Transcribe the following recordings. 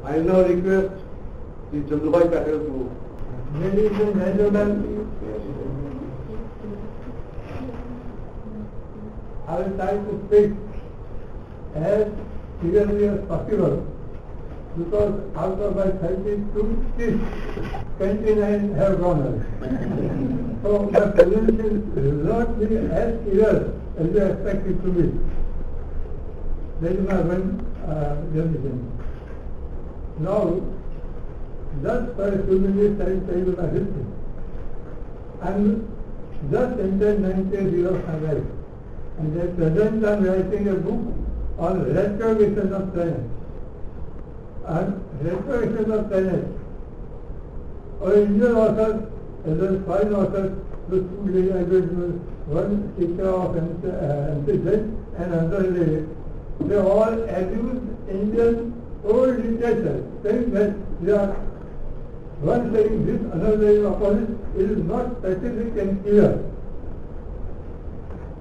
I now request the Chandrabhai Patel to. Ladies and gentlemen, I will try to speak as clearly as possible, because out of my 32 teeth, 29 have gone away. So my presentation will not be as clear as you expect it to be. That is my one decision. Now, just for a few minutes I will tell you my history. I am just entered 90 years of my life, and at present I am writing a book on retrogression of planets. And retrogression of planets, our Indian authors, as well as foreign authors, the two lay one teacher of emphasis and another lay, they all abuse Indian old literature, saying that they are one saying this, another saying opposite. It is not specific and clear.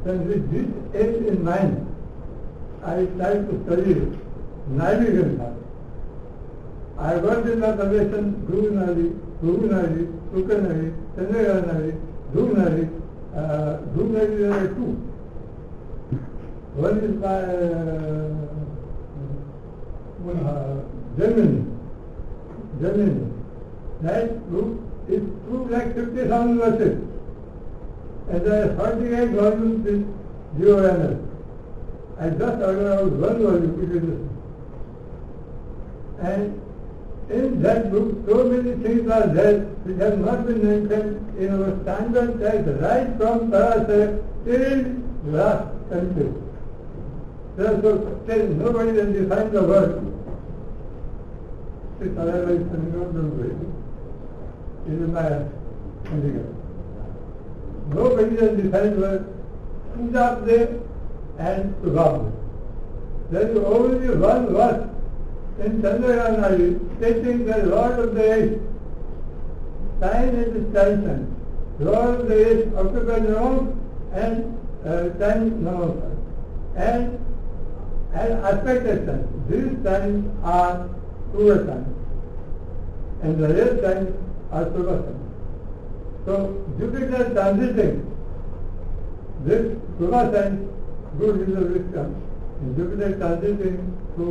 Then with this aim in mind, I tried to study Nadi jyothishya. I worked in the profession Dhruv Nadi, Sukha Nadi, Chandra Nadi, Dhruv Nadi. Dhruv Nadi there are two. One is by Jaimini. That book is 250,000 verses. And there are 48 volumes with GONS. I just ordered out one volume, which is this. And in that book, so many things are there which have not been mentioned in our standard text, right from Parasara till last century. Therefore, still nobody can define the word. It's otherwise it is my handicap. Nobody can define the word Pujabde and Subhabde. There is only one verse in Chandra Nadi stating the Lord of the Age, time and distinction. Lord of the Age occupies Namos and time Namos. And aspect action. These times are Pura times. And the rest times are Subha times. So Jupiter transiting this Subha times, good is the wisdom. And Jupiter transiting to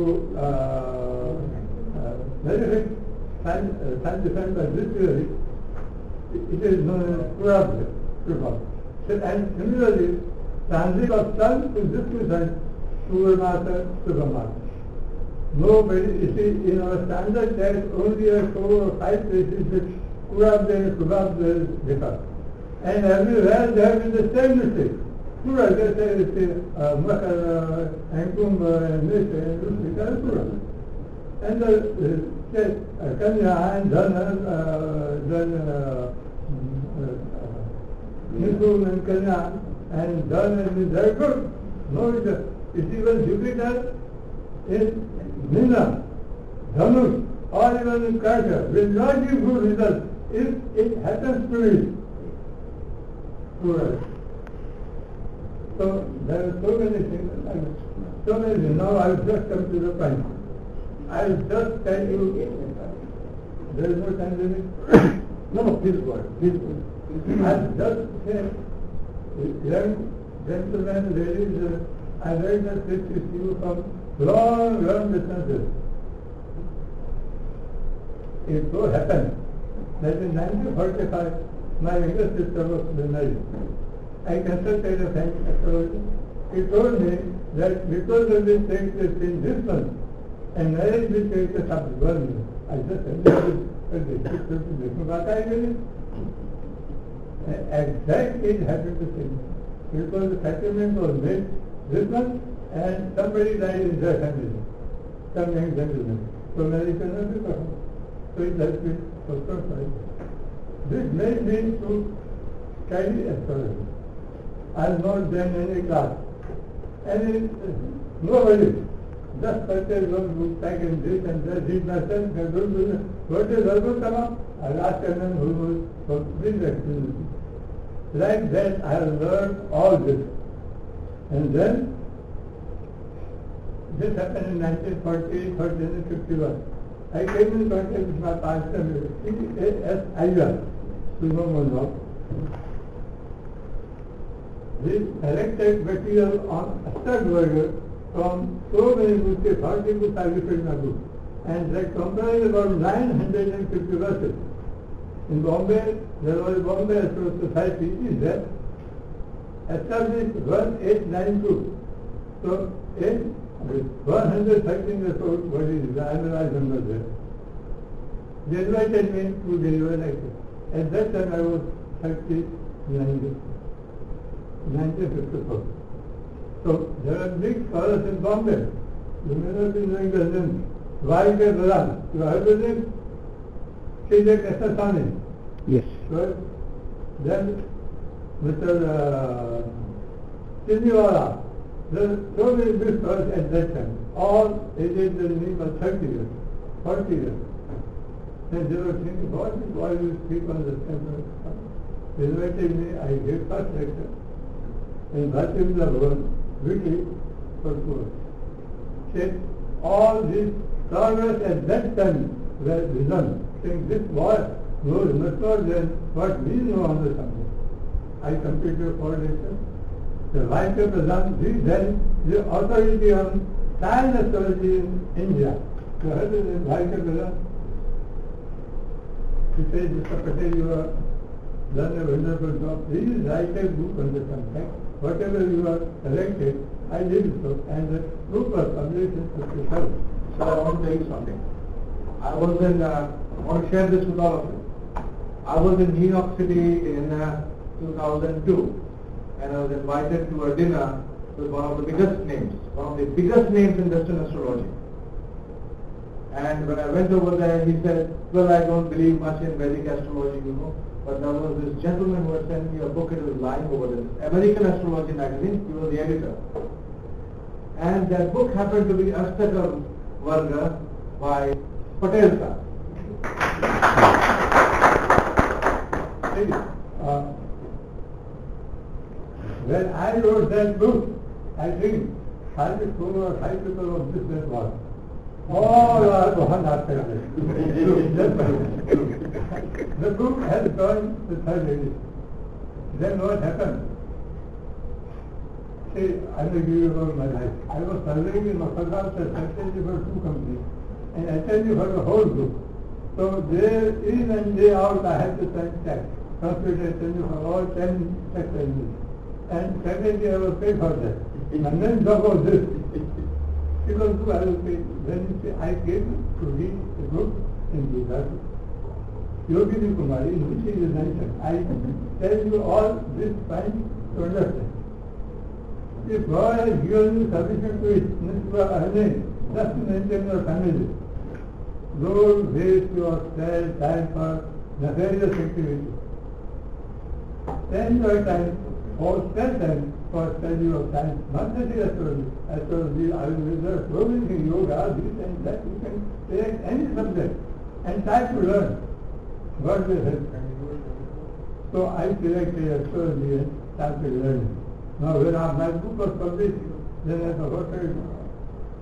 benefit time defined by this theory, it is known as Pura. And similarly, transit of Sun to this result, Purvamasa, Subhamasa. Nobody, you see, in our standard text, only 4 or 5 places which Purabde and Subhabde differ. And everywhere they have been the same mistake. Pura, they say, Makar, and Kumbh, and this, and this, and Pura. And the Kanya and Dhana, then Nikum and Kanya, and Dhana, and they are good. No, it's even Jupiter in Meena, Dhanush, or even in Karka will not give good results if it happens to be Pura. So there are so many things, so many. Now I will just come to the point. I will just tell you, there is no time limit. No, please go ahead, please go ahead. I will just say, young gentlemen, ladies, I read that this is you from long distances. It so happened that in 1945, my younger sister was married. I consulted a French astrologer. He told me that because of this takes place in this month, and marriage will take place after 1 year. I just understood exactly it happened to me. Because the settlement was made this month, and somebody died in their family, some young gentleman. So marriage cannot be performed. So it has been postponed. This made me to study astrology. I have not done any class. And nobody, just purchase one book, pack and this and that, read myself, and do what is Vargotama? I will ask a man who knows for this experience. Like that I have learned all this. And then, this happened in 1948, 1951. I came in contact with my pastor, C.A.S. Iyer, you know now. He collected material on Astagburger from so many books, 40 books I referred in my book. And that comprised about 950 verses. In Bombay, there was a Bombay Astro Society, is there, established 1892. So, in 113 years old, what is the annualized number there? They invited me to deliver lecture. At that time I was 1954. So, there are big scholars in Bombay. You may not be knowing the name. Y.K. Pradhan. You heard the name? K.J. Kasasani. Yes. Right? Then Mr. Chiniwala. There are so many big scholars at that time. All aged the name of 30 years, 40 years. And they were thinking, what is all these people on the temple? They invited me, I gave first lecture. And Bhati Bhavan, weekly, for 2 hours. Said, all these scholars at that time were risen, saying this was knows much more than what we know on the subject. I completed 4 lectures. The Vice President, he then the authority on science astrology in India. You heard of the Vice President? He said, Mr. Patel, you have done a wonderful job. Please write a book on the subject. Whatever you have collected, I did so. And the book was published in 57. So I want to tell you something. I want to share this with all of you. I was in New York City in 2002, and I was invited to a dinner with one of the biggest names in Western astrology. And when I went over there, he said, well, I don't believe much in Vedic astrology, you know, but there was this gentleman who had sent me a book, it was lying over there, American Astrology magazine, he was the editor. And that book happened to be Astakar Varga by Patel sir. When I wrote that book, I think 4 or 5 people of this were born. All are born after that. The book has gone to 3rd edition. Then what happened? See, I will give you about my life. I was serving in Makkah as secretary for 2 companies and attending for the whole group. So day in and day out I had to send checks, computer attending for all 10 secretaries. And secretary I was paid for that. And then talk of this. People do I will pay. Then you say, I came to read the book in Gujarat. Yogini Kumari, in which he is mentioned. I tell you all this fine to understand. If God has given you sufficient to eat, means you are earning, just to maintain your family. Don't waste your spare time for nefarious activity. Spend your time or spare time for study of science, not necessarily astrology. Astrology, Ayurveda, so many things, yoga, this and that, you can select any subject and try to learn. God will help. So I selected astrology and started learning. Now when my book was published, then I forgot it.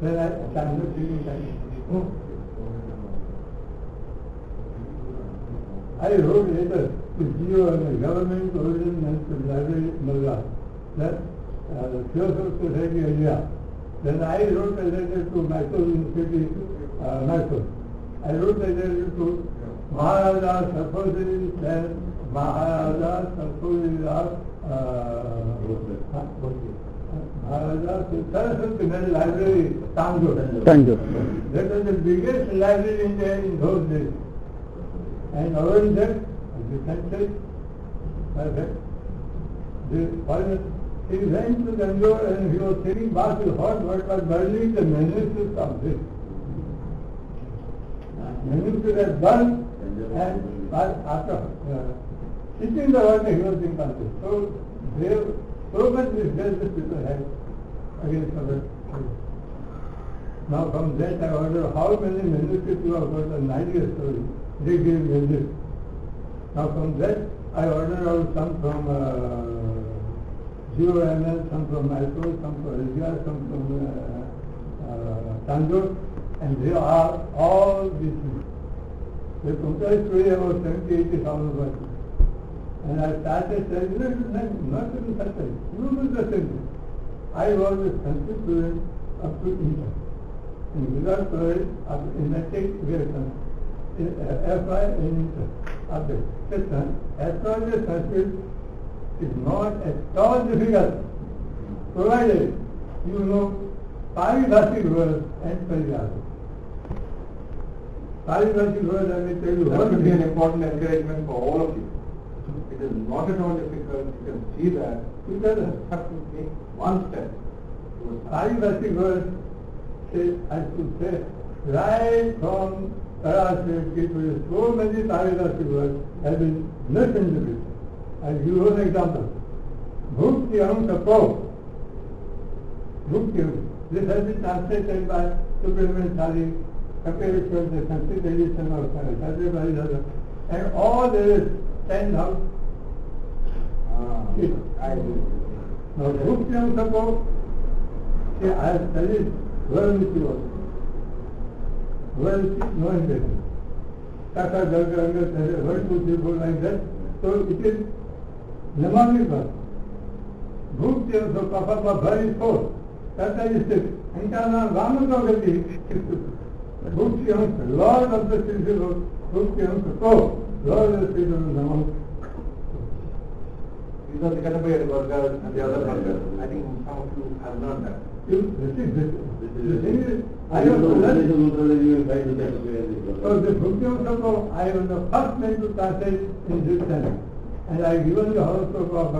Then I started feeling like, I wrote letters to GO and the government origin and library Malwa, that Theosophical Society India. Then I wrote a letter to Mysore University, Mysore. I wrote a letter to Maharaja Sarfozili, then Maharaja Sarfozili, Maharaja Saraswati Library, Tanjore. That was the biggest library in India in those days. And over there, you can say, he went to Tanjore and he was taking bath with hot water, burning the manuscript of this. Manuscript was burned, and after sitting the water, he was being conscious. So, so much disgrace the people had against other. Now from that I wonder how many manuscripts you have got on Nadi story. They gave me this. Now from that I ordered out some from GOML, some from Mysore, some from India, some from Tanjore. And they are all these things. The total story about 70,000-80,000 verses. And I started saying, not to be certain. You do the same thing. I was a Sanskrit student up to inter. In without college, in metric, we are FY in inter. Astrology Sanskrit is not at all difficult, provided you know Paribhashic words and Paribhashic. Paribhashic words, I may tell you, that would be an important encouragement for all of you. It is not at all difficult. You can see that. You just have to take one step. Paribhashic words, I should say, right from Parashriti, so many Paribhashic words have been misinterpreted. I'll give you an example. Bhukti Sapo. Bhukti. This has been translated by Subrahmanya Chari, Kapileshwar, the Sanskrit edition of Sadhya, and all this stand out. I do. Now, Bhukti Sapo, see, I have studied Varanasi also. Varanasi, no intention. Tata, Jalga, 1, 2, 3, 4, like that. So it is mnemonic verse. Bhukti Sapo, very four. Tata is 6. Ankana Ramadogati. Bhukti Lord of the Sri Bhukti Sapo, Lord of the Sri Namo. These are the Kanapayat workers and the other workers. I think some of you have learned that. I have learned. So the Bhukti Sapo, I was the first man to translate in this sense. And I given the horoscope of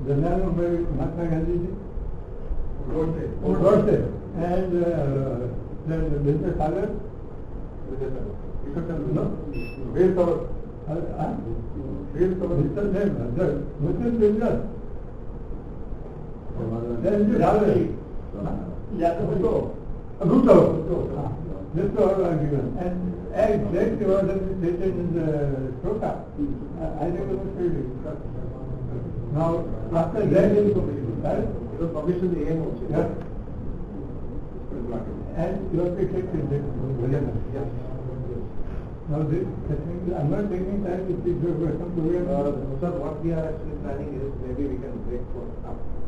the man of Mahatma Gandhi, Godse, and then Mr. Sagar. No? Where's our Mr. Name, the Muslim business. Then you have Bhutto. This is all I given. And exactly what has been stated in the Shloka. I think it was pretty. Now, after that, it was published in the AM also. Yeah. And you have to take it. Yes. Now, I'm not taking time to speak your question to you. Sir, what we are actually planning is maybe we can break for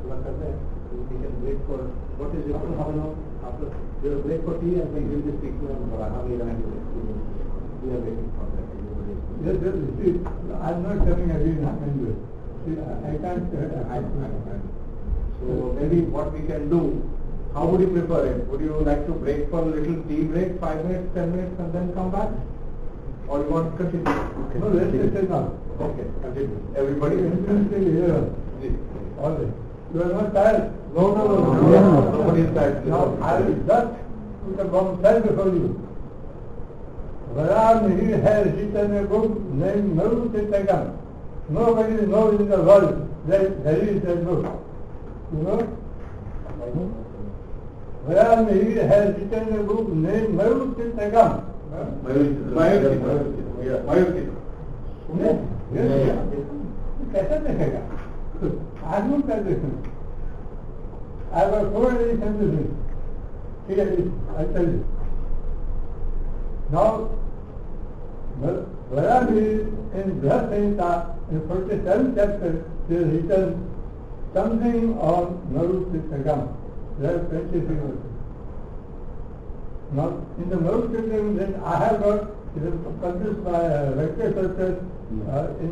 we can break for what is it? How long? After we will break for tea and we will be speaking on how we are waiting for that. Yes, see, I'm not coming again. See, I can't. So maybe what we can do, how would you prefer it? Would you like to break for a little tea break, 5 minutes, 10 minutes, and then come back? Or you want to continue? Okay. No, let's take now. Okay, continue. Everybody still here. All right. You are not tired? No. Nobody is tired. Now, I will just put a bomb cell before you. Varam, he has written a book named Naru Chittagam. Nobody knows in the world that there is that book. You know? Varam, he has written a book named Naru Chittagam. कैसे देखेगा आदमी कर देखें I was 4 editions with him. 3 editions, I tell you. Now, Varam is in Brahma Samhita, in 47th chapter, he has written something on Naru Chittagam. There are 23 verses. Now, in the Naru Chittagam, then I have got, it is published by Vector Sutras in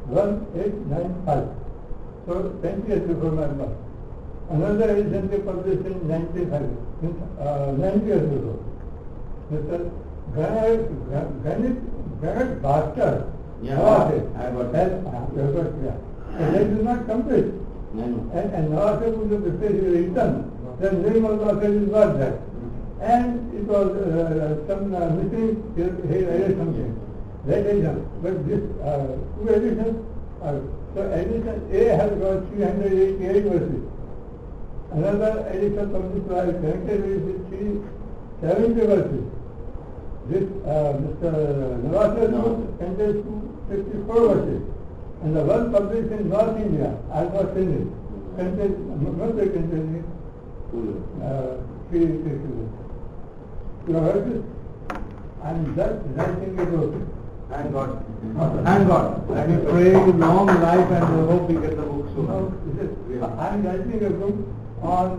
1895. So, 20 years before my birth. Another edition they published in 95, 90 years ago. Mr. Granite Bhaskar. They do not complete. And Nawasir would have written, the name of Nawasir is not there. And it was some missing, he added something. That edition. But this 2 editions are, so edition A has got 388 verses. Another edition published by Vector is 370 verses. This Mr. Nawasir contains 254 verses. And the one published in North India, I have not seen it, contains, not contains You heard this? I'm just writing a book. Thank God. Thank God. And we pray long life and we hope we get the book soon. I'm writing a book on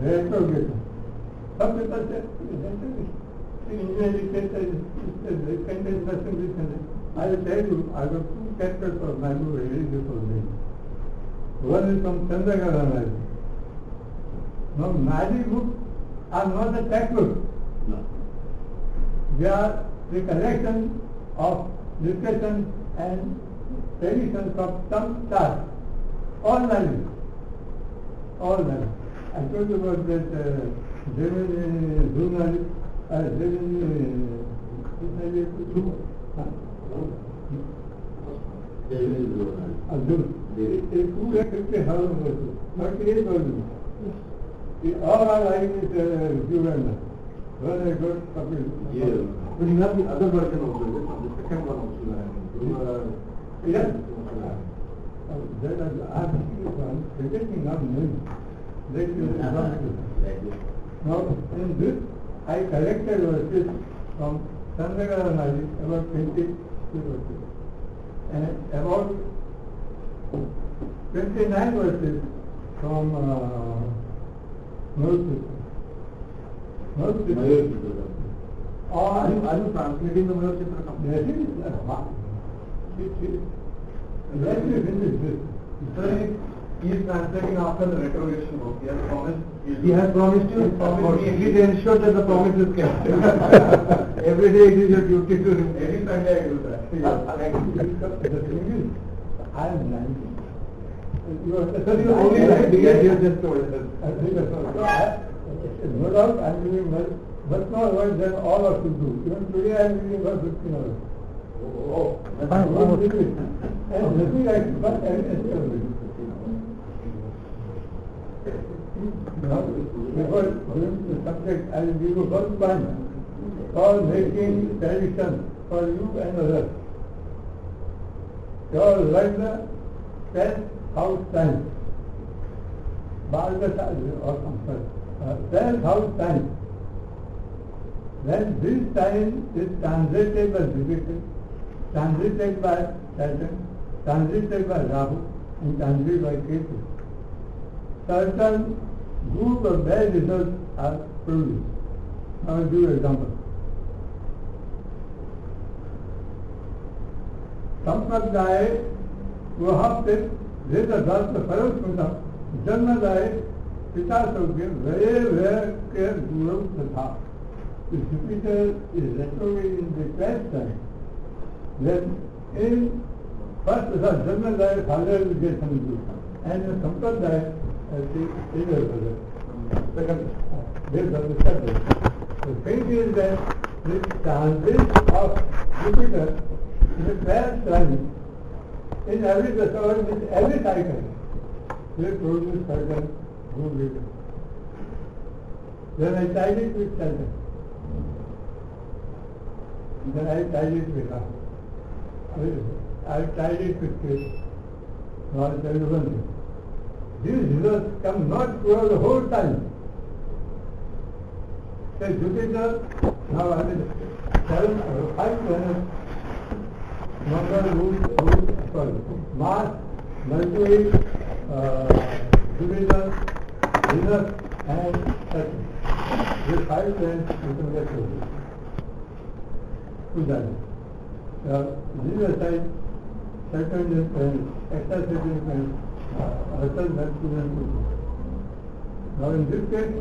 retrogression. Some people say, contains nothing written. I will tell you, I got 2 chapters of my book ready before me. One is from Chandrakala Nadi. Now, Nadi books are not a textbook. No. They are the collection of discussions and traditions of some stars. All knowledge. All knowledge. I told you about that Jaimini Sutras, all I like is Juvana. Very good couple. Yeah. But you have the other version also, the second one also. Yes. I'm forgetting now names. Now, in this, I collected verses from Chandrakala Nadi, about 20 verses. And about 29 verses from are you translating the Mayur Chitra? Yes, let me finish this. Sir, he is translating after the retrogression book. He has promised you. Please ensure that the promise is kept. Every day it is your duty to do. Every Sunday I do that. The thing is, I am 90. You are only 90, as you just told us. No doubt I am doing much more work than all of you do. Even today I am doing about 15 hours. And nothing like but evidence of it. Now, before going to the subject, I will give you first one called making tradition for you and others. You all like the 10th house time. Or 10th house time. When this time is transited by Jupiter, transited by Saturn, transited by Rahu, and transited by Ketu, certain group of bad results are produced. I will give you an example. संप्रदाय वहाँ पे वेद शास्त्र फरक होता जन्मदाय पिता सबके वे के गुरु तथा Jupiter is retrograde in the 12th time. Then in first Janmadaya father will get some good, and in Sampradaya the elder brother. Second, this is the subject. The thing is that the transit of Jupiter in the 12th time in every dasar, in every cycle, they produce certain good results. Then I tied it with Saturn. Then I tied it with Rahu. I tied it with Ketu. Now I'll tell you one thing. These results come not throughout the whole time. Say Jupiter, now I mean 5 planets, Mars, Mercury, Jupiter, Venus and Saturn. These 5 planets you can get to. These are side, Saturn is extra Saturn is Earth, Mercury and Pluto. Now in this case,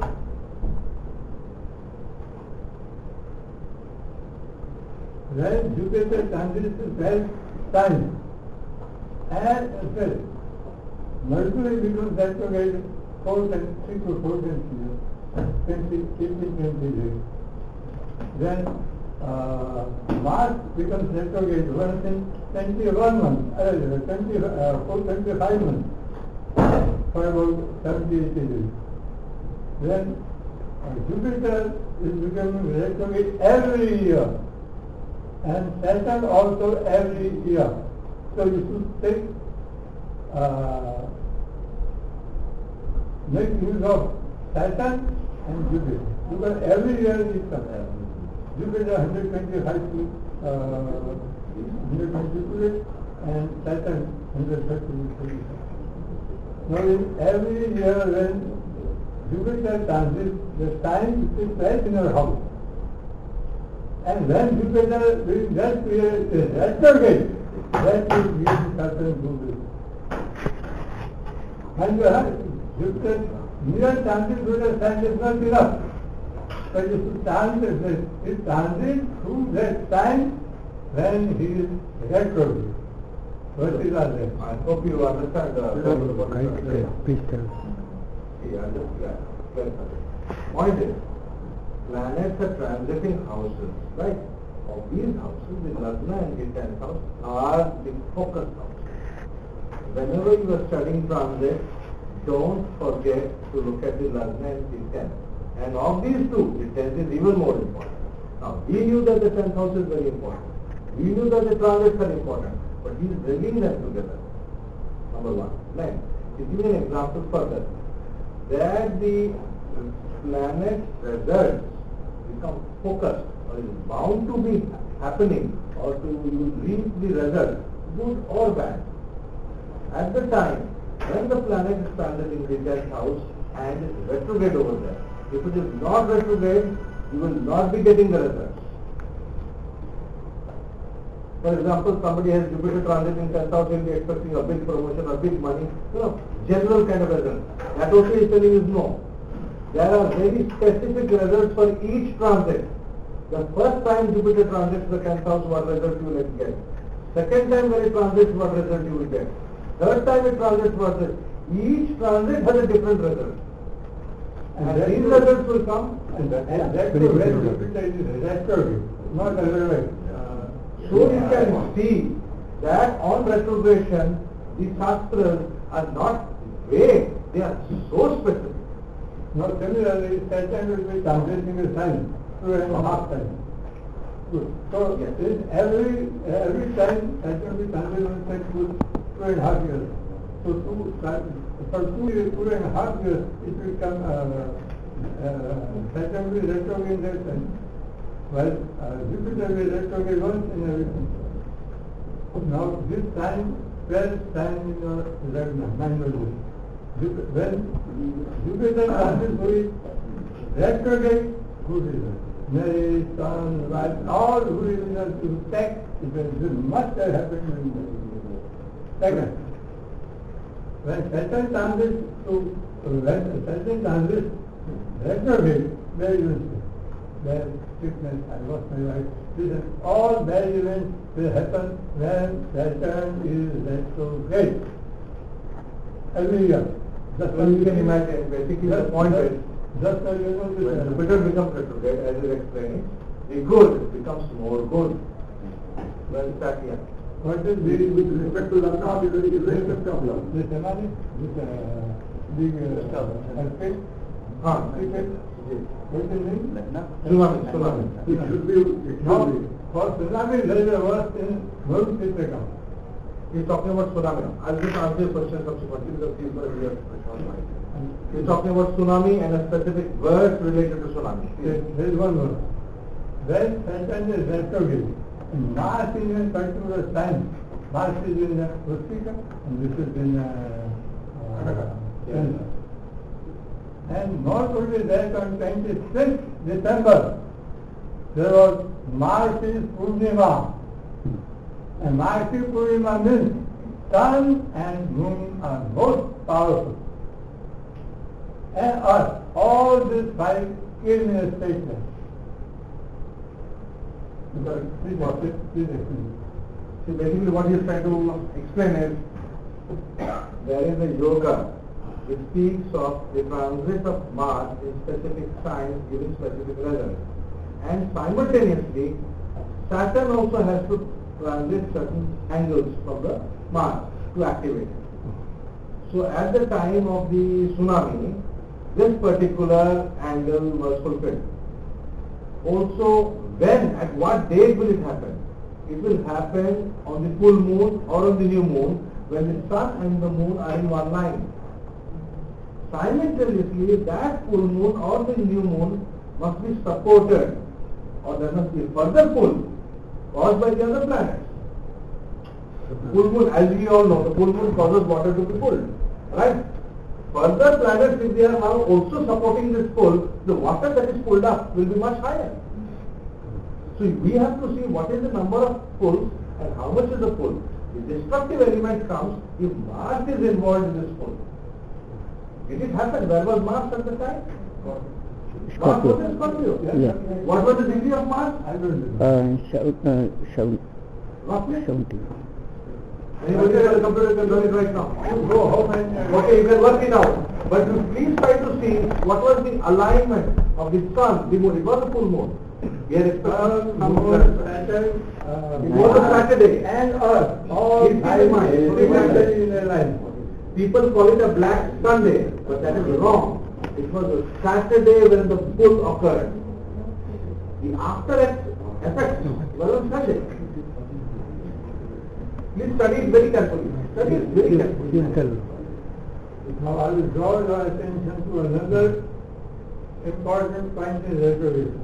when Jupiter transits to 12th time, and Mercury becomes retrograde 3 to 4 times a year, 20 days. Then Mars becomes retrograde once in 21 months, 25 months, for about 70-80 days. Then Jupiter is becoming retrograde every year, and Saturn also every year. So you should take make use of Saturn and Jupiter. Because every year it comes. Jupiter 125 122 and Saturn 130. Now in every year when Jupiter transits, the time is right in our house. And when Jupiter will just retrograde, that will give certain good. And Jupiter, mere transit through the sun is not enough. But it transits through that time when he is retrograde. What is all that? I hope you understand the Please tell. Point is, planets are transiting houses, right? Of these houses, the Lagna and the 10th house are the focus houses. Whenever you are studying transit, don't forget to look at the Lagna and the 10th. And of these two, the 10th is even more important. Now, we knew that the 10th house is very important. We knew that the transits are important, but he is bringing them together. Number one. Next, to give you an example further, that the planet's results become focused or is bound to be happening or to reach the result, good or bad. At the time when the planet is transiting the 10th house and is retrograde over there, if it is not retrograde, you will not be getting the results. For example, somebody has Jupiter transit in 10th house, he'll be expecting a big promotion or big money, general kind of result. That also is telling you no. There are very specific results for each transit. The first time Jupiter transits the 10th house, what result you will get. Second time when it transits, what result you will get. Third time it transits, what result. Each transit has a different result. And these results will come. And that's the way Jupiter is retrograde, not otherwise. So you can see that on retrogression, the Shastras are not vague, they are so specific. Now similarly, Saturn will be transiting the sun 2.5 times. Good. So yes. in every time Saturn will be transiting the sun 2.5 years. So for 2.5 years it will come, Saturn will be retrograde in that time. Well, Jupiter will retrograde once in every time. Now this time, 12th time in your Lagna, when Jupiter passes through it, retrograde, good result. Marriage, son, wife, all good results to take, it must have happened in the second. When Saturn transits retrograde, there you will see. There sickness, I lost my wife. All bad events will happen when Saturn is retrograde. Every year. Just so you can imagine, basically the point is, just so you know, when Jupiter becomes retrograde, as you explained, the good becomes more good. Well, start here. What is with respect to Lagna, is very effect of love. This Jaimini, this big earthquake. What is the name? Tsunami. It should be. For tsunami, there is a verse in Bhagavad Gita. He's talking about tsunami. I'll just answer your question subsequently because he's going to be a short mind. He's talking about tsunami and a specific verse related to tsunami. There is one verse. When Saturn is retrograde, Mars is in particular sign. Mars is in Rustica and this is in Cancer. And not only that, on 26th December, there was Marsi Purnima. And Marsi Purnima means sun and moon are most powerful. And Earth, all these five came in a statement. See, basically what he is trying to explain is, there is a yoga which speaks of the transit of Mars in specific signs giving specific results. And simultaneously, Saturn also has to transit certain angles from the Mars to activate it. So at the time of the tsunami, this particular angle was fulfilled. Also, when, at what date will it happen? It will happen on the full moon or on the new moon when the sun and the moon are in one line. simultaneously that full moon or the new moon must be supported, or there must be further pull caused by the other planets. Full moon, as we all know, the full moon causes water to be pulled, right? Further planets, if they are now also supporting this pull, the water that is pulled up will be much higher. So we have to see what is the number of pulls and how much is the pull. The destructive element comes if Mars is involved in this pull. Did it happen? Where was Mars at the time? Mars was in Scorpio. Yeah. What was the degree of Mars? I don't know. Roughly? 70. Anybody has a computer can learn it right now. Go home and okay, you can work it out. But you please try to see what was the alignment of the sun, the moon. It was a full moon. We are expecting some it was a Saturday and Earth, all Keep in mind. in a line. People call it a black Sunday, but that is wrong. It was a Saturday when the pull occurred. The after effects were on Sunday. Please study it very carefully. Study it very carefully. Now I will draw your attention to another important point in retrogression.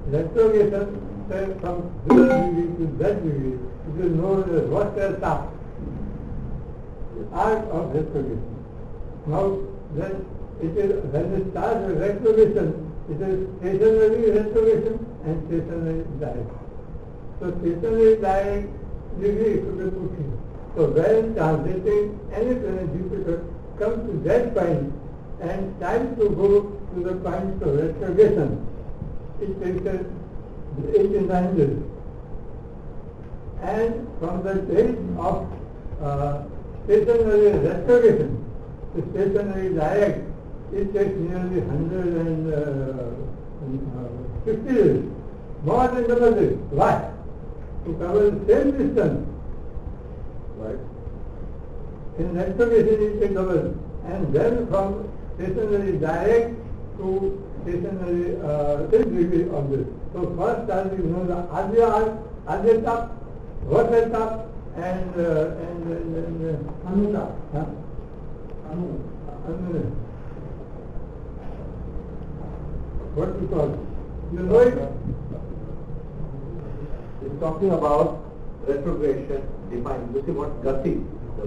Retrogression says from this degree to that degree, it is known as water tap. The art of retrogression. Now then when it starts with retrogression, it is stationary retrogression and stationary direct. So stationary direct degree is to be put in. So when transiting any planet Jupiter comes to that point and tries to go to the point of retrogression, it takes 89 days. And from the date of stationary retrogression to stationary direct, it takes nearly 150 days, more than double days. Why? To cover the same distance. Right. In retrogression it takes double, and then from stationary direct to stationary same degree of this. So first stars you know the Adya Tap, Varsha Tap, and Anu Tap. Anu. What you call? You know it? It's talking about retrogression defined. You see what Gati. The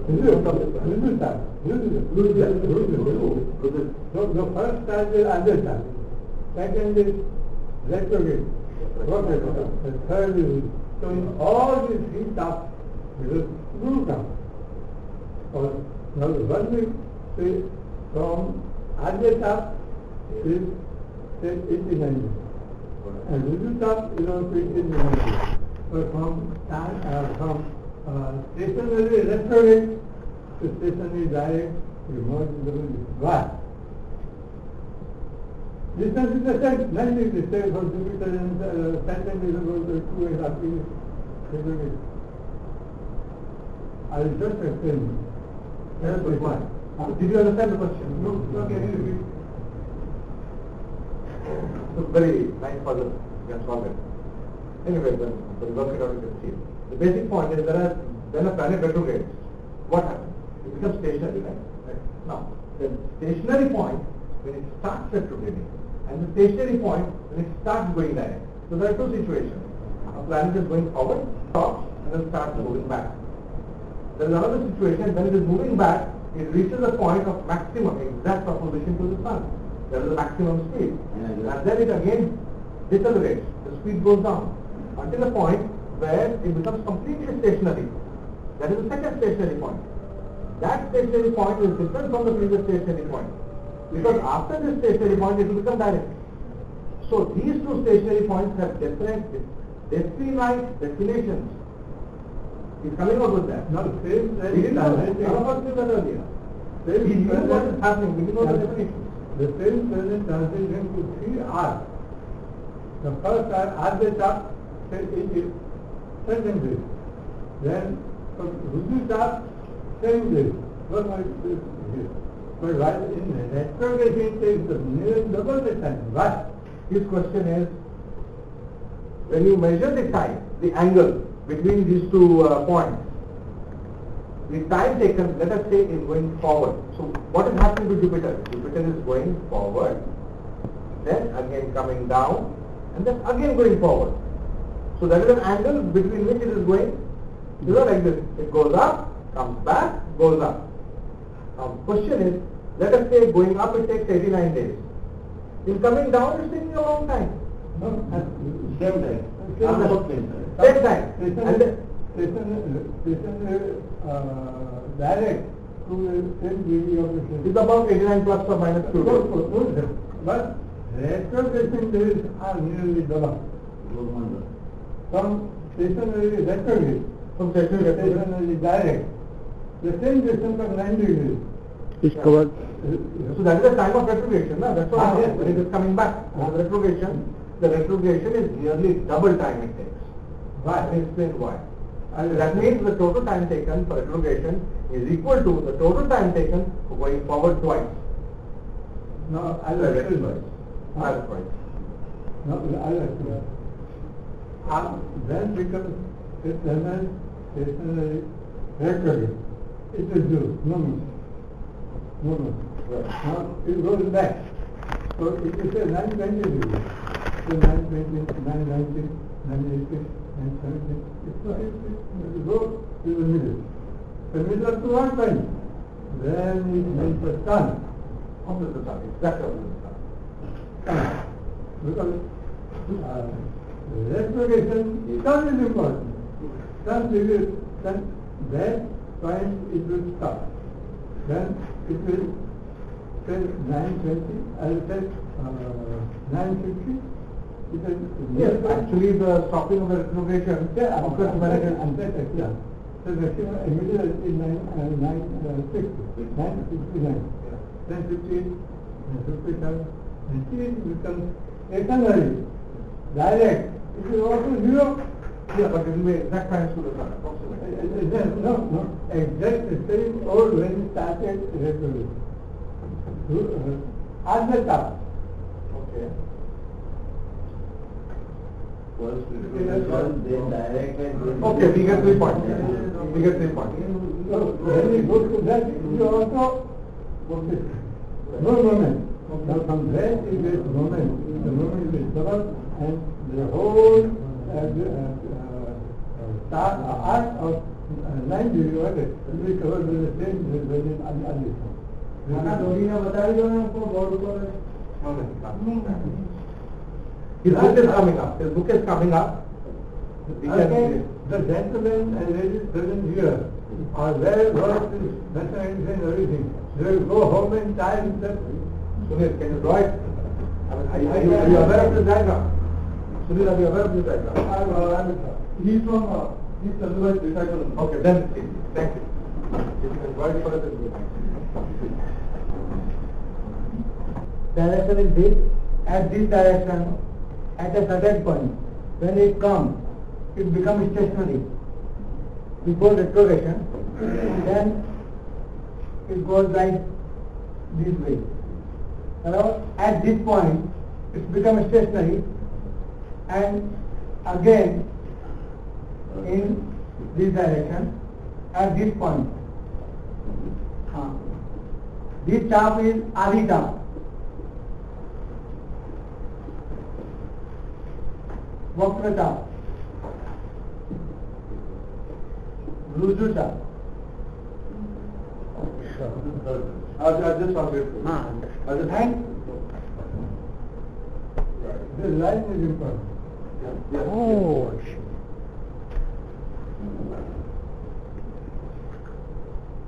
first stage is Adya. Second is retrograde. The third is so in all these three tasks there is Guru comes. Or now one week say from Adya task is say 89 days. And Guru task is also 89 days. So from stationary retrograde to stationary direct, we merge in the middle. Why? Distance is the same, 90 degrees, say for Jupiter and Saturn is about 2.5 degrees. I will just explain. Yes, but why? Did you understand the question? No, okay, repeat. It's a very nice puzzle. You can solve it. Anyway, then work it out, you can see it. The basic point is when a planet retrogrades, what happens? It becomes stationary, right? Now, the stationary point when it starts retrograding, and the stationary point when it starts going direct. So there are two situations. A planet is going forward, stops, and then starts moving back. There is another situation when it is moving back, it reaches a point of maximum exact opposition to the sun. There is a maximum speed. And then it again decelerates. The speed goes down until a point where it becomes completely stationary. That is the second stationary point. That stationary point is different from the previous stationary point. Because after this stationary point it will become direct. So these two stationary points have different definite destinations. He's coming out with that. Now same We didn't know that. None of us knew that earlier. We knew what is happening. We didn't know the definitions. The same planet transition to 3 R's. The first R, Adya Tap, say it is second day. Then Rudu Tap, same day. What might be here? But while in retrograde it takes nearly double the time. Why? His question is, when you measure the time, the angle between these two points, the time taken, let us say, is going forward. So what is happening to Jupiter? Jupiter is going forward, then again coming down, and then again going forward. So that is an angle between which it is going, like this. It goes up, comes back, goes up. Now question is, let us say going up it takes 89 days. In coming down it's taking a long time. No, same time. Same time. And then, direct to the same degree of the it's about 89 plus or minus 2 days. But retrogression days are nearly double. From stationary retrograde, From stationary stationary direct, the same distance of 9 degrees. Is covered. So that is the time of retrogression, no? That's what Yes. when it is coming back. The retrogression is nearly double time it takes. Why? Let me explain why. That means the total time taken for retrogression is equal to the total time taken for going forward twice. No, I Twice. will Twice. No, I will then becomes eternal stationary retrograde. It will do, no. Right. Now it goes back. So it is a 920 degree. So 920, 990, 980, 970. It will go to the middle. The middle to one point. Then it makes the sun. Opposite the sun, exactly opposite the sun. Because retrogression is always important. Then that point it will stop. Then it will say 920, I will say 950. Yes, actually the stopping of the retrogression occurs when it is So the immediate is 960, 959, 1058, 1057, and it becomes eternally direct. It is also zero. Yeah, but it will be exact times to the sun, approximately. No, exact the same old when it started retrograde. At the top. Okay. Okay, we get 3 points. So when you go to that, you also no moment. Now from there you get moment. The moment is double, and the whole arc of 9 degree will be covered with the same religion and others. His book is coming up. Okay, the gentlemen and ladies present here are well versed in mathematics and everything. They will go home and time that. Sunil, can you draw it? Are you aware of this diagram? Sunil, are you aware of this diagram? He's from he's otherwise disciple. Okay, then thank you. If you can draw it for us, it will be nice. Direction is this. At this direction, at a certain point, when it comes, it becomes stationary. Before retrogression, then it goes like this way. At this point, it becomes stationary, and again in this direction, at this point. This chaff is Adi chaff. वक्र चाप, रुजु चाप. I'll just translate. And The line is important. Yes. Oh,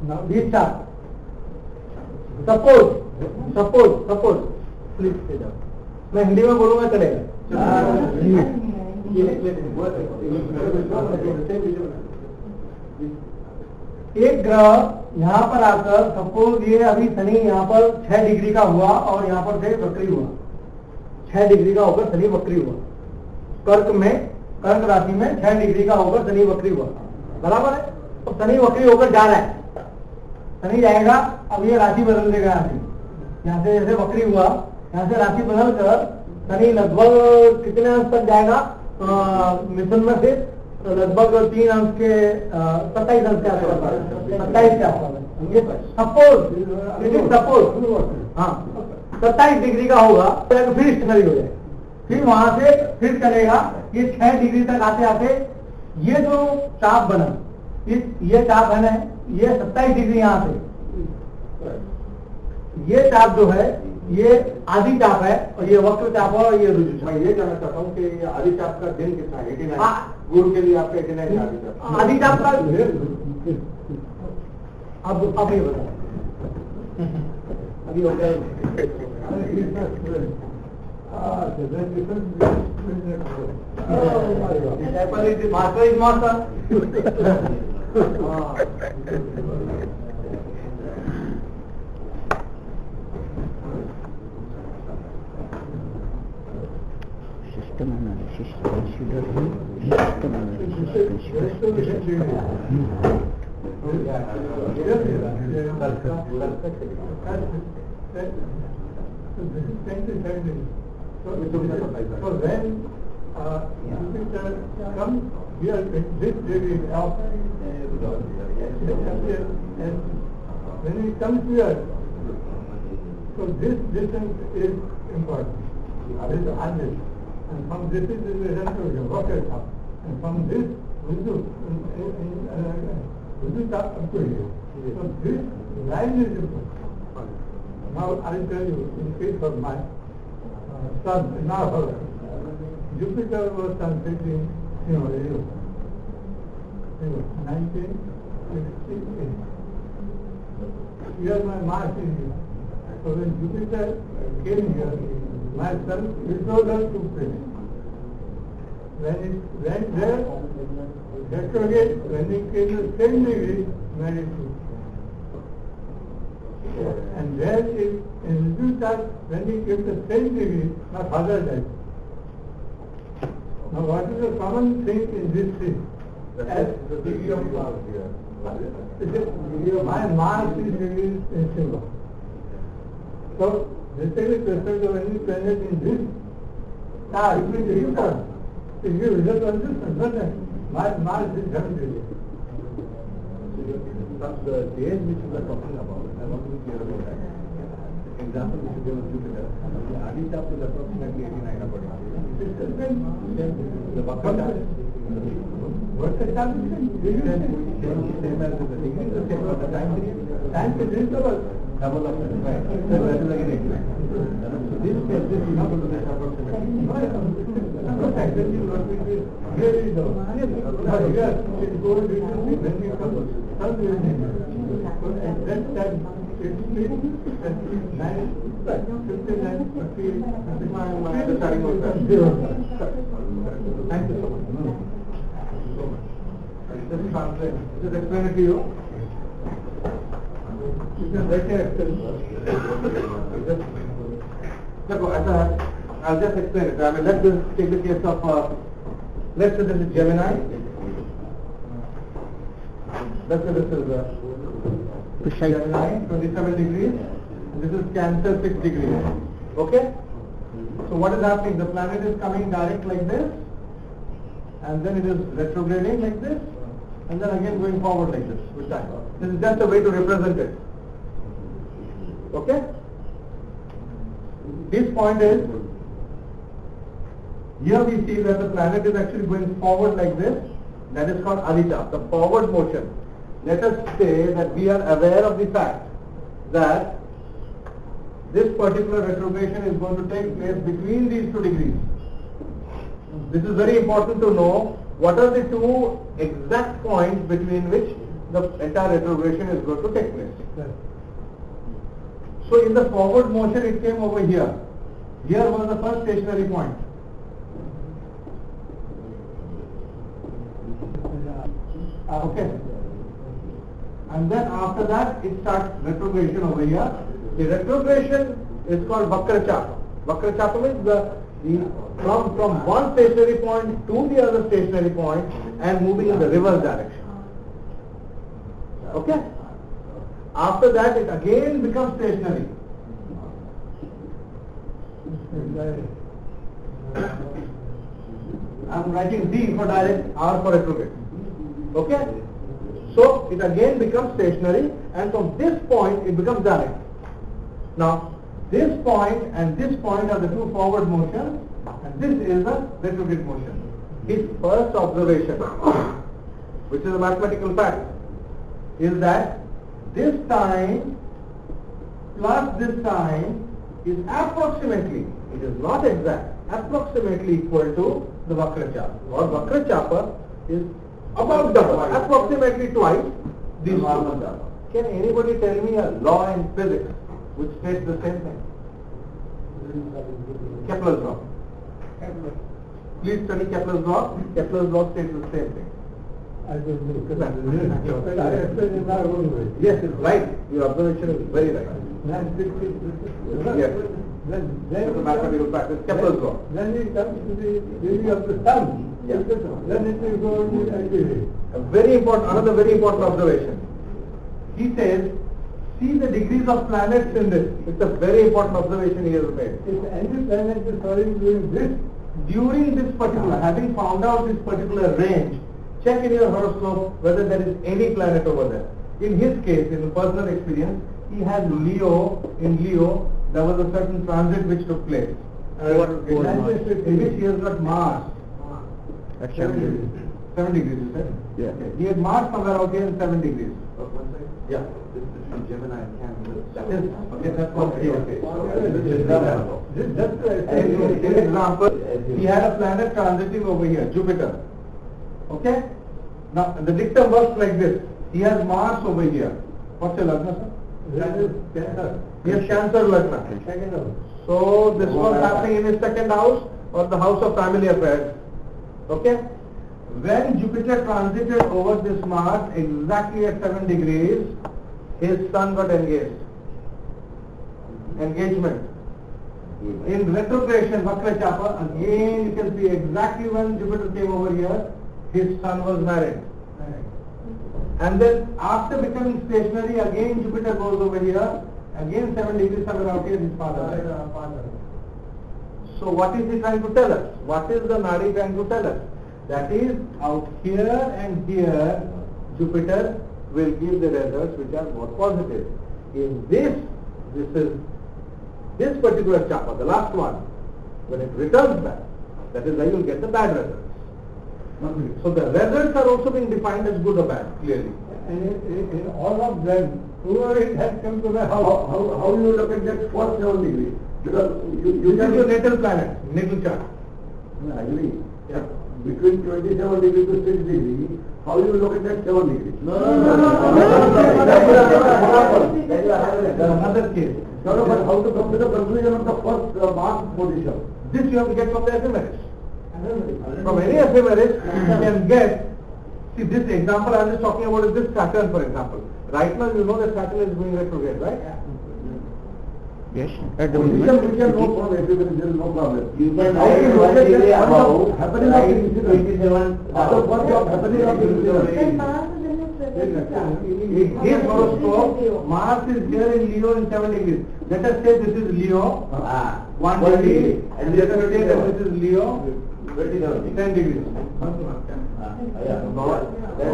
Now this chaप. Suppose, please sit down. मैं हिंदी में बोलूँगा चलेगा. एक ग्रह यहाँ पर आकर, सपोज ये अभी शनि यहाँ पर 6 डिग्री का हुआ और यहाँ पर से वक्री हुआ, 6 डिग्री का होकर शनि वक्री हुआ. कर्क राशि में 6 डिग्री का होकर शनि वक्री हुआ, बराबर है. तो शनि वक्री होकर जा रहा है, शनि जाएगा, अब ये राशि बदल देगा. यहाँ से जैसे वक्री हुआ, यहाँ से राशि बदल कर शनि लगभग कितने अंश तक जाएगा, मिथुन में से तो लगभग 3 अंश के 27 अंश के आसपास, 27 के आसपास सपोज सपोज हाँ 27 डिग्री का होगा तो फिर स्टेशनरी हो जाए, फिर वहां से फिर चलेगा, ये 6 डिग्री तक आते आते ये जो चाप बना, ये चाप है ना, ये 27 डिग्री यहाँ से, ये चाप जो है ये आदि चाप है और ये वक्र चाप है और ये रुजु चाप। मैं ये जानना चाहता हूँ कि ये आदि चाप का दिन कितना है? 89 गुरु के लिए आपका 89 आदि चाप। आदि चाप का अब ये बताओ अभी हो System analysis consider system So when Jupiter comes here in this degree of and when it comes here, so this distance is important. This is this. And from this is the result of your water top. And from this Vudu top up to here. So this line is important. Now I'll tell you in case of my sun, now Jupiter was transiting, 1968. Here my Mars is here. So when Jupiter came here, my sun resolved her to place. When it went there, retrograde, when it came to the same degree, married to. And there is, in Jupiter, when it came to the same degree, my father died. Now what is the common thing in this thing? As the degree of Mars here. My Mars is degree in Shiva. So, this is the respect of any planet in this star, it will be important. If you result on this, my Mars is 7 degree. The days which you are talking about, I want to be clear about that. Example which you gave of Jupiter, the Adi chap is approximately 89 according to you. The Vakra chap, What's the chap? same as the degree, the same as the time period. Time period double. Double of it, right. So that is again 89. So this case is not going to be approximately. No, exactly what we did. Here is the. Now here, it goes between when we come, sun will be. So at that time, it means 59, 50. My understanding was that. Thank you so much. Just translate. Just explain it to you. You can write your explain. I'll just explain it. I mean, let's take the case of, let's say this is Gemini. Let's say this is Gemini, 27 degrees. This is Cancer, 6 degrees. Okay? So what is happening? The planet is coming direct like this, and then it is retrograding like this, and then again going forward like this with time. This is just a way to represent it. Okay? This point is, here we see that the planet is actually going forward like this. That is called Aditya, the forward motion. Let us say that we are aware of the fact that this particular retrogradation is going to take place between these 2 degrees. This is very important to know what are the 2 exact points between which the entire retrogradation is going to take place. So in the forward motion it came over here. Here was the first stationary point. Okay. And then after that it starts retrogradation over here. The retrogradation is called Vakracha. Vakracha means from one stationary point to the other stationary point and moving in the reverse direction. Okay? After that it again becomes stationary. I'm writing D for direct, R for retrograde. Okay? So it again becomes stationary, and from this point it becomes direct. Now this point and this point are the two forward motions, and this is the retrograde motion. His first observation, which is a mathematical fact, is that this time plus this time is approximately, it is not exact, approximately equal to the Vakrachapa. Or Vakrachapa is about double, approximately twice this normal. Can anybody tell me a law in physics which states the same thing? Kepler's law. Please study Kepler's law. Kepler's law states the same thing. I don't know. I explain in my own way. Yes, it's right. Your observation is very right. Yes. Then It's a mathematical fact. It's Kepler's law. Then it comes to the theory of the sun. Yeah. Then it will go on the idea. Another very important observation. He says, see the degrees of planets in this. It's a very important observation he has made. If any planet is falling During this particular, having found out this particular range, check in your horoscope whether there is any planet over there. In his case, in personal experience, he has Leo. In Leo, there was a certain transit which took place. In which he has got Mars. At 7 degrees. 7 degrees, you said? Yeah. Okay. He had Mars somewhere out here in 7 degrees. Yeah. This is between Gemini and Cancer. That is, okay, that's what he okay. Just In example, he had a planet transiting over here, Jupiter. Okay? Now, the dictum works like this. He has Mars over here. What's your lagna, sir? that is Cancer. He has Cancer lagna. Second house. So, this was happening in his second house or the house of family affairs. Okay? When Jupiter transited over this Mars exactly at 7 degrees, his sun got engaged. Engagement. In retrogression, Vakrachapa, again you can see exactly when Jupiter came over here, his sun was married. And then after becoming stationary, again Jupiter goes over here, again 7 degrees somewhere out here, his father. So what is he trying to tell us? What is the Nadi trying to tell us? That is, out here and here, Jupiter will give the results which are more positive. In this particular chapa, the last one, when it returns back, that is why you will get the bad results. So the results are also being defined as good or bad, clearly. And in all of them, whoever it has come to the house, How you look at that first 7 degrees? Because You have your natal planet, natal chart. I agree. Yeah. Between 27 degrees to 6 degrees, how you look at that 7 degrees? No. That's another case. No, but how to come to the conclusion of the first Mars position? This you have to get from the ephemeris. From any ephemeris, you can get. See, this example I am just talking about is this Saturn, for example. Right now, you know that Saturn is going retrograde, right? Yes, at the We moment. can know from everybody, there is no problem. You can How write to one look at degree that above, happening of write the 27 After first job happening of the Then In his horoscope, Mars is here in Leo in 7 degrees. Let us say this is Leo, 1 degree, and let us say that this is Leo, 10 degrees. That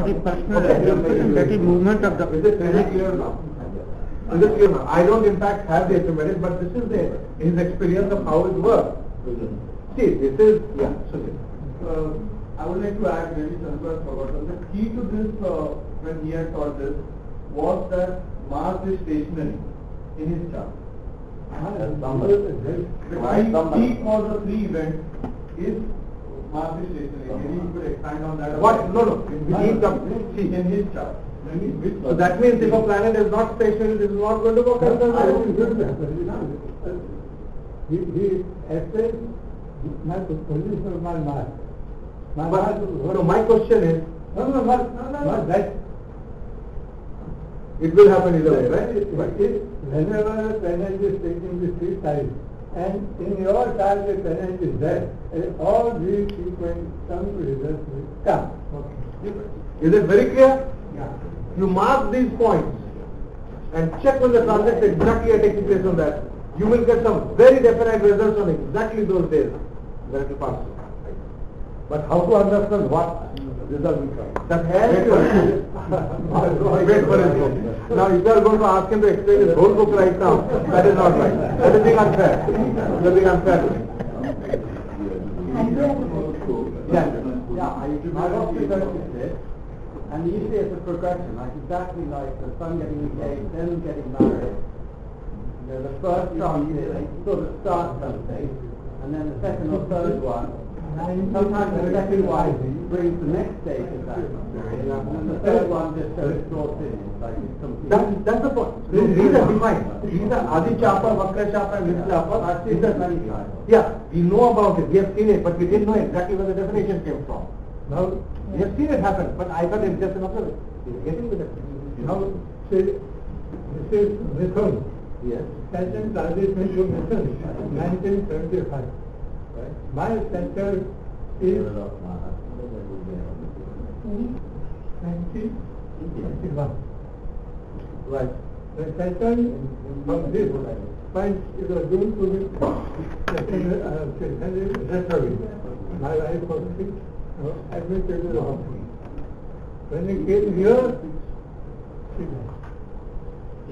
is personal observation, that is movement of the Is it very clear now? Is it clear now? I don't in fact have the ephemeris, but this is his experience of how it works. See, this is, yeah, so I would like to add, maybe Shankar has forgotten, the key to this, when he had taught this, was that Mars is stationary in his chart. The key for the 3 events is Mars is stationary. Maybe you could expand on that. what? No. See, In his chart. so that means if a planet is not stationary, this is not going to work. He explained my position of my Mars. My question is, Not that. it will happen either way, right? Whenever a planet is taking the 3 sides, and in your chart the planet is there, and all these sequence some results will come. Is it very clear? You mark these points and check when the transits exactly are taking place on that. You will get some very definite results on exactly those days when it will pass. But how to understand what? Result will come. That wait for his book. Now if you are going to ask him to explain his whole book right now, that is not right. That is being unfair. That is being unfair. Yeah, I got to this, and usually it's a progression, like exactly like the son getting engaged, then getting married. The first tranche sort of starts something, and then the second or third one. Sometimes the second one brings the next stage of that story, and the third one just goes brought in. Like That's the point. These are defined. These are Adi Chapa, Vakra Chapa, and Mid Chapa. I've seen many times. Yeah, we know about it. We have seen it, but we didn't know exactly where the definition came from. Now, we have seen it happen, but I thought it's just an observation. We're getting the definition. Now, say, this is method. Yes. Patent translation to method, 1975. Right. My center is 1921. Right. The center from this point is due to be reserved. My wife was sick, admitted to the hospital. When we came here, she died.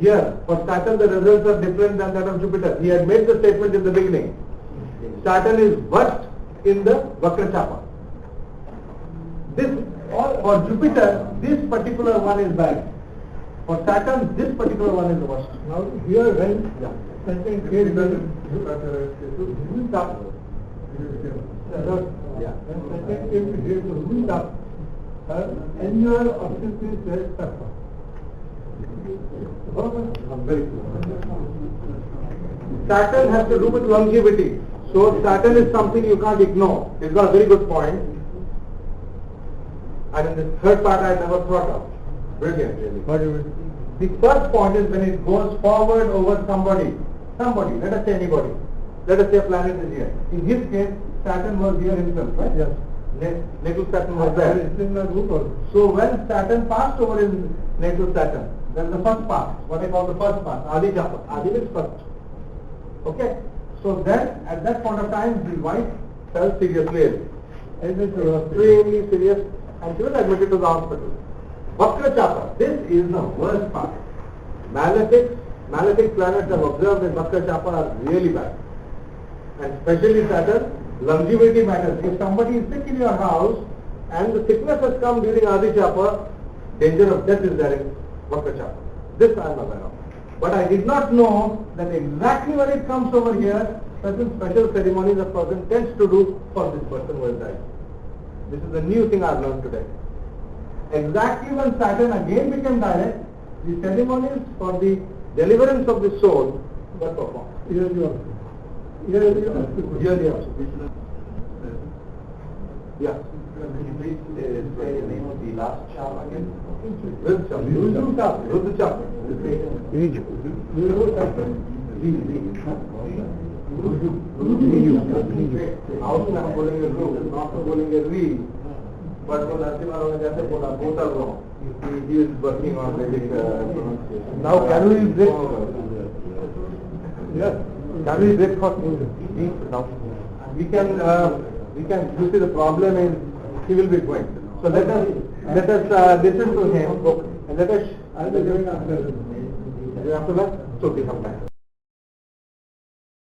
Here, for Saturn the results are different than that of Jupiter. He had made the statement in the beginning. Saturn is worst in the Vakra Chapa. This, for Jupiter, this particular one is bad. For Saturn, this particular one is the worst. Now here when certain case when certain case here to root up, her annual obsession is very tough. I'm very clear. Saturn has to do with longevity. So Saturn is something you can't ignore. It's got a very good point. And in the third part I never thought of. Brilliant, really. The first point is when it goes forward over somebody, let us say anybody. Let us say a planet is here. In his case, Saturn was here himself, right? Yes. Natal Saturn was there. So when Saturn passed over in natal Saturn, then the first part, what I call the first part, Adi Chapa. Adi means first. Okay? So then, at that point of time, the wife fell seriously ill. Extremely serious, and she was admitted to the hospital. Vakra Chapa, this is the worst part. Malefic planets I've observed in Vakra Chapa are really bad. And especially Saturn, longevity matters. If somebody is sick in your house, and the sickness has come during Adi Chapa, danger of death is there in Vakra Chapa. This I am aware of. But I did not know that exactly when it comes over here, certain special ceremonies a person tends to do for this person who has died. This is a new thing I have learned today. Exactly when Saturn again became direct, the ceremonies for the deliverance of the soul were performed. Yearly also. Yeah. Can you please say the name of the last chapa again? Ruddha Chapa. House में हम बोलेंगे रू, not बोलेंगे री, but वो नरसिम्हा राव ने जैसे बोला बोतल रो, he is working on Vedic pronunciation. Now can we break? Yes. Can we break for deep now? We can. You see, the problem is he will be going. So let us listen to him and let us. After that, so we come back.